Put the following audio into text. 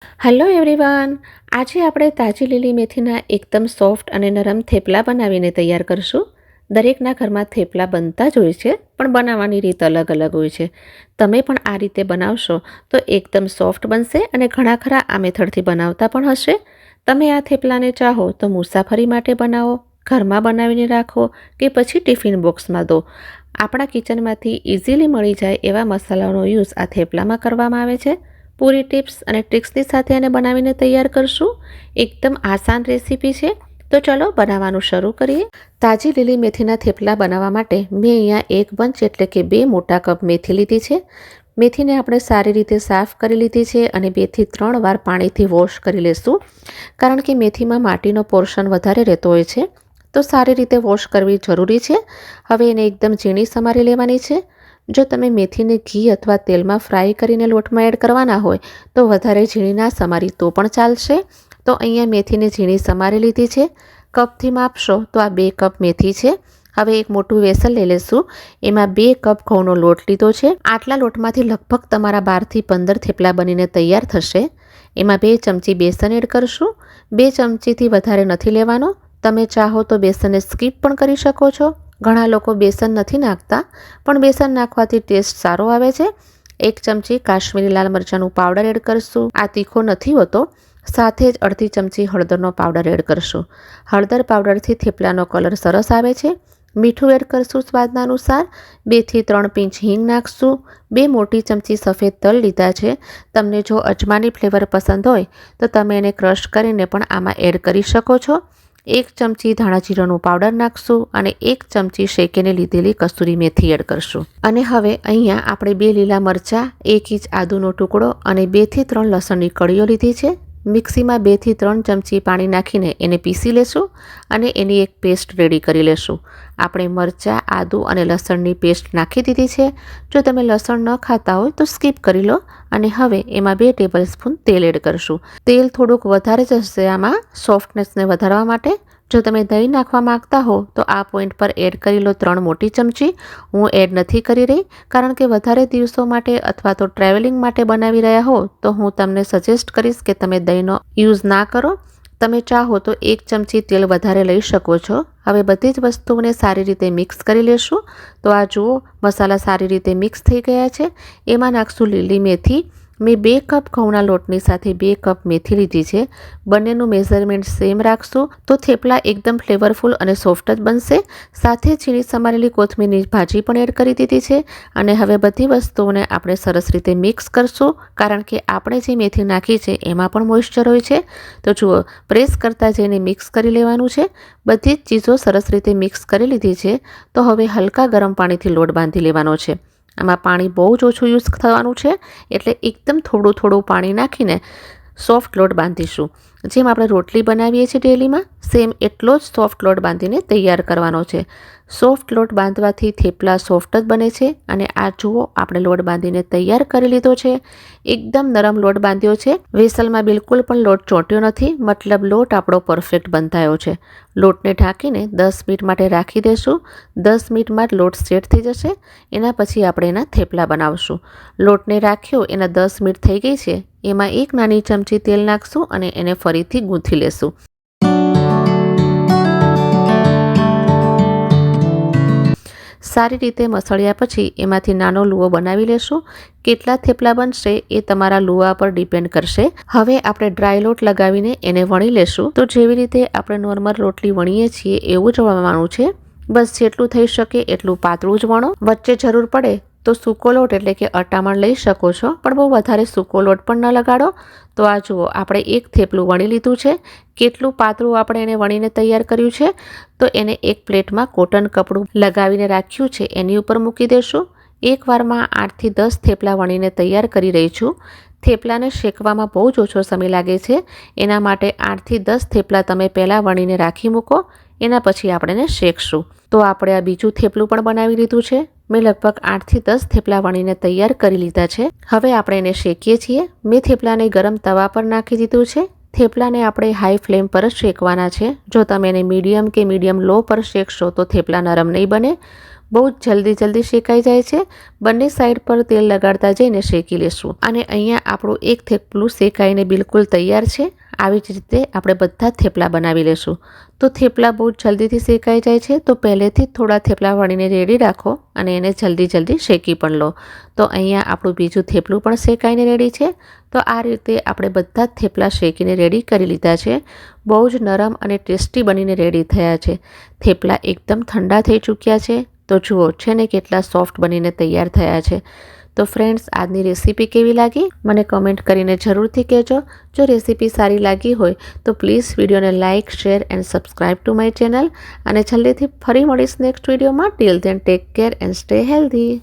Hello everyone, આજે આપણે તાજી લીલી મેથીના એકદમ સોફ્ટ અને નરમ થેપલા બનાવીને તૈયાર કરશું. દરેકના ઘરમાં થેપલા બનતા જ હોય છે, પણ બનાવવાની રીત અલગ અલગ હોય છે. તમે પણ આ રીતે બનાવશો તો એકદમ સોફ્ટ બનશે અને ઘણા ખરા આ મેથડથી બનાવતા પણ હશે. તમે આ થેપલાને ચાહો તો મુસાફરી માટે બનાવો, ઘરમાં બનાવીને રાખો કે પછી ટિફિન બોક્સમાં દો. આપણા કિચનમાંથી ઇઝીલી મળી જાય એવા મસાલાનો યુઝ આ થેપલામાં કરવામાં આવે છે. પૂરી ટિપ્સ અને ટ્રિક્સની સાથે એને બનાવીને તૈયાર કરશું. એકદમ આસાન રેસીપી છે, તો ચલો બનાવવાનું શરૂ કરીએ. તાજી લીલી મેથીના થેપલા બનાવવા માટે મેં અહીંયા 1 બંચ એટલે કે 2 મોટા કપ મેથી લીધી છે. મેથીને આપણે સારી રીતે સાફ કરી લીધી છે અને 2 થી 3 વાર પાણીથી વોશ કરી લેશું, કારણ કે મેથીમાં માટીનો પોર્શન વધારે રહેતો હોય છે, તો સારી રીતે વોશ કરવી જરૂરી છે. હવે એને એકદમ ઝીણી સમારી લેવાની છે. જો તમે મેથીને ઘી અથવા તેલમાં ફ્રાય કરીને લોટમાં એડ કરવાના હોય તો વધારે ઝીણી ના સમારી તો પણ ચાલશે. તો અહીંયા મેથીને ઝીણી સમારી લીધી છે. કપથી માપશો તો આ 2 કપ મેથી છે. હવે એક મોટું વેસલ લઈ લેશું. એમાં 2 કપ ઘઉંનો લોટ લીધો છે. આટલા લોટમાંથી લગભગ તમારા 12 થી 15 થેપલા બનીને તૈયાર થશે. એમાં 2 ચમચી બેસન એડ કરશું. 2 ચમચીથી વધારે નથી લેવાનો. તમે ચાહો તો બેસનને સ્કીપ પણ કરી શકો છો. ઘણા લોકો બેસન નથી નાખતા, પણ બેસન નાખવાથી ટેસ્ટ સારો આવે છે. 1 ચમચી કાશ્મીરી લાલ મરચાંનું પાવડર એડ કરશું. આ તીખો નથી હોતો. સાથે જ અડધી ચમચી હળદરનો પાવડર એડ કરશું. હળદર પાવડરથી થેપલાનો કલર સરસ આવે છે. મીઠું એડ કરશું સ્વાદના અનુસાર. 2 થી 3 પિંચ હિંગ નાખશું. 2 મોટી ચમચી સફેદ તલ લીધા છે. તમને જો અજમાની ફ્લેવર પસંદ હોય તો તમે એને ક્રશ કરીને પણ આમાં એડ કરી શકો છો. 1 ચમચી ધાણા જીરાનું પાવડર નાખશું અને 1 ચમચી શેકીને લીધેલી કસૂરી મેથી એડ કરશું. અને હવે અહીંયા આપણે 2 લીલા મરચાં, 1 ઇંચ આદુનો ટુકડો અને 2 થી 3 લસણની કળીઓ લીધી છે. મિક્સીમાં 2 થી 3 ચમચી પાણી નાખીને એને પીસી લેશું અને એની એક પેસ્ટ રેડી કરી લેશું. આપણે મરચાં, આદુ અને લસણની પેસ્ટ નાખી દીધી છે. જો તમે લસણ ન ખાતા હોય તો સ્કીપ કરી લો. અને હવે એમાં 2 ટેબલ સ્પૂન તેલ એડ કરશું. તેલ થોડુંક વધારે જશે આમાં સોફ્ટનેસને વધારવા માટે. જો તમે દહીં નાખવા માંગતા હો તો આ પોઈન્ટ પર એડ કરી લો 3 મોટી ચમચી. હું એડ નથી કરી રહી, કારણ કે વધારે દિવસો માટે અથવા તો ટ્રાવેલિંગ માટે બનાવી રહ્યા હો તો હું તમને સજેસ્ટ કરીશ કે તમે દહીંનો યુઝ ના કરો. તમે ચાહો તો 1 ચમચી તેલ વધારે લઈ શકો છો. હવે બધી જ વસ્તુઓને સારી રીતે મિક્સ કરી લેશું. તો આ જુઓ, મસાલા સારી રીતે મિક્સ થઈ ગયા છે. એમાં નાખશું લીલી મેથી. મેં 2 કપ ઘઉંના લોટની સાથે 2 કપ મેથી લીધી છે. બંનેનું મેઝરમેન્ટ સેમ રાખશું તો થેપલા એકદમ ફ્લેવરફુલ અને સોફ્ટ જ બનશે. સાથે ઝીણી સમારેલી કોથમીરની ભાજી પણ એડ કરી દીધી છે. અને હવે બધી વસ્તુઓને આપણે સરસ રીતે મિક્સ કરશું, કારણ કે આપણે જે મેથી નાખી છે એમાં પણ મોઇશ્ચર હોય છે. તો જુઓ, પ્રેસ કરતાં જઈને મિક્સ કરી લેવાનું છે. બધી જ ચીજો સરસ રીતે મિક્સ કરી લીધી છે. તો હવે હલકા ગરમ પાણીથી લોટ બાંધી લેવાનો છે. આમાં પાણી બહુ જ ઓછું યુઝ થવાનું છે, એટલે એકદમ થોડું થોડું પાણી નાખીને સોફ્ટ લોટ બાંધીશું. જેમ આપણે રોટલી બનાવીએ છીએ ડેલીમાં, સેમ એટલો જ સોફ્ટ લોટ બાંધીને તૈયાર કરવાનો છે. સોફ્ટ લોટ બાંધવાથી થેપલા સોફ્ટ જ બને છે. અને આ જુઓ, આપણે લોટ બાંધીને તૈયાર કરી લીધો છે. એકદમ નરમ લોટ બાંધ્યો છે. વેસલમાં બિલકુલ પણ લોટ ચોંટ્યો નથી, મતલબ લોટ આપણો પરફેક્ટ બંધાયો છે. લોટને ઢાંકીને 10 મિનિટ માટે રાખી દેશું. 10 મિનિટમાં જ લોટ સેટ થઈ જશે. એના પછી આપણે એના થેપલા બનાવશું. લોટને રાખ્યો એના 10 મિનિટ થઈ ગઈ છે. એમાં 1 નાની ચમચી તેલ નાખશું અને એને ફરીથી ગૂંથી લેશું. સારી રીતે મસળ્યા પછી એમાંથી નાનો લુઓ બનાવી લેશું. કેટલા થેપલા બનશે એ તમારા લુઆ પર ડિપેન્ડ કરશે. હવે આપણે ડ્રાય લોટ લગાવીને એને વણી લેશું. તો જેવી રીતે આપણે નોર્મલ રોટલી વણીએ છીએ એવું જ વણવાનું છે. બસ જેટલું થઈ શકે એટલું પાતળું જ વણો. વચ્ચે જરૂર પડે તો સૂકો લોટ એટલે કે અટામણ લઈ શકો છો, પણ બહુ વધારે સૂકો લોટ પણ ન લગાડો. તો આ જુઓ, આપણે એક થેપલું વણી લીધું છે. કેટલું પાતળું આપણે એને વણીને તૈયાર કર્યું છે. તો એને એક પ્લેટમાં કોટન કપડું લગાવીને રાખ્યું છે, એની ઉપર મૂકી દેશું. એકવારમાં 8 થી 10 થેપલા વણીને તૈયાર કરી રહી છું. થેપલાને શેકવામાં બહુ જ ઓછો સમય લાગે છે. એના માટે 8 થી 10 થેપલા તમે પહેલાં વણીને રાખી મૂકો. એના પછી આપણે એને શેકશું. તો આપણે આ બીજું થેપલું પણ બનાવી લીધું છે. મેં લગભગ 8 થી 10 થેપલા વણીને તૈયાર કરી લીધા છે. હવે આપણે એને શેકીએ છીએ. મેં થેપલાને ગરમ તવા પર નાખી દીધું છે. થેપલાને આપણે હાઈ ફ્લેમ પર જ શેકવાના છે. જો તમે એને મીડિયમ કે મીડિયમ લો પર શેકશો તો થેપલા નરમ નહીં બને. બહુ જ જલ્દી શેકાઈ જાય છે. બંને સાઈડ પર તેલ લગાડતા જઈને શેકી લેશું. અને અહીંયા આપણું એક થેપલું શેકાઈને બિલકુલ તૈયાર છે. આવી જ રીતે આપણે બધા થેપલા બનાવી લેશું. તો થેપલા બહુ જલ્દીથી શેકાઈ જાય છે, તો પહેલેથી જ થોડા થેપલા વણીને રેડી રાખો અને એને જલ્દી શેકી પણ લો. તો અહીંયા આપણું બીજું થેપલું પણ શેકાઈને રેડી છે. તો આ રીતે આપણે બધા જ થેપલા શેકીને રેડી કરી લીધા છે. બહુ જ નરમ અને ટેસ્ટી બનીને રેડી થયા છે. થેપલા એકદમ ઠંડા થઈ ચૂક્યા છે. તો જુઓ છે ને કેટલા સોફ્ટ બનીને તૈયાર થયા છે. તો ફ્રેન્ડ્સ, આજની રેસીપી કેવી લાગી મને કમેન્ટ કરીને જરૂરથી કહેજો. જો રેસીપી સારી લાગી હોય તો પ્લીઝ વિડીયોને like, share and subscribe to my channel. અને છેલ્લેથી ફરી મળીશ નેક્સ્ટ વિડીયોમાં. Till then take care and stay healthy.